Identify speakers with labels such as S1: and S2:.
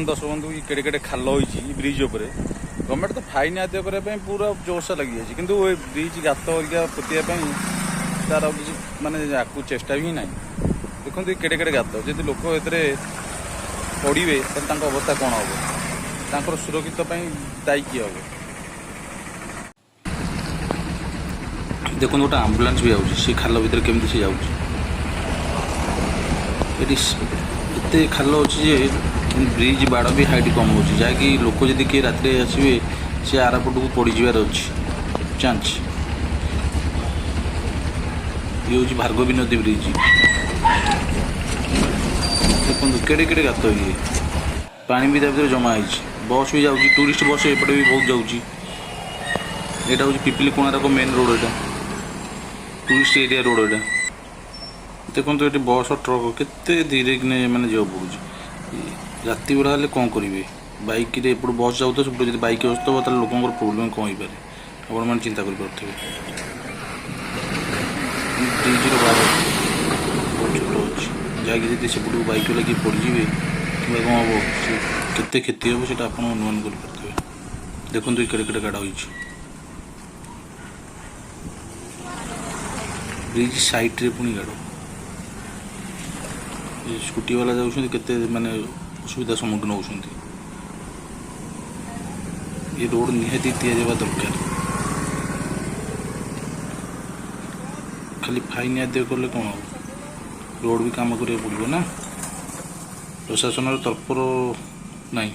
S1: देखो दर्शक बंधु ये केड़े केड़े खाल होती ब्रिज उपर गवर्नमेंट तो फाइन आदाय करने पूरा जोरसोर लगी जाए कि ब्रिज गात पोतिया तार किसी मानने आपको चेष्टा भी ना देखो ये केड़े केड़े गात जब लोक ए पड़े तो अवस्था कौन हम सुरक्षित दायी किए हम देखो गोटे आम्बुलांस भी आसी खाल भर केमती सी जाऊँ ये खाल अच्छे ब्रिज बाड़ भी हाइट कम हो जहाँकि लोक जदि किए रात आसवे सी आरपट को पड़ीजार अच्छे चांस ये हूँ भार्गवी नदी ब्रिज देखो केड़े केड़े गात ये पानी भी भर जमा है बस भी जाऊँगी टूरिस्ट बस एपटे भी बहुत जाऊँगी यहाँ हूँ पिपिली कोणार्क मेन रोड यहाँ टूरिस्ट एरिया रोड यहाँ देखो ये बस ट्रक केते धीरे कि मैंने जा पड़े राति बेला हेल्ले कौन करेंगे बाइक एपट बस जाऊ तो सब बाइक आसो तो लोक प्रोब्लेम कौन हो पारे आप मैंने चिंता करें ब्रिजर बार बहुत छोट अच्छे जहाँकि जब सेपट बाइक लगे पड़े कि कौन हम केते क्षति हम से आप अनुमान करें देखो ये केड़े केड़े गाड़ हो ब्रिज साइड रे पुणी गाड़ स्कूटी वाला जाऊँ केते माने असुविधा सम्मुखीन होती ये रोड निहाती दिजा दरकार खाली फाइन आदाय कले कौन हम रोड भी काम करा पड़ो ना प्रशासन तरफ नहीं।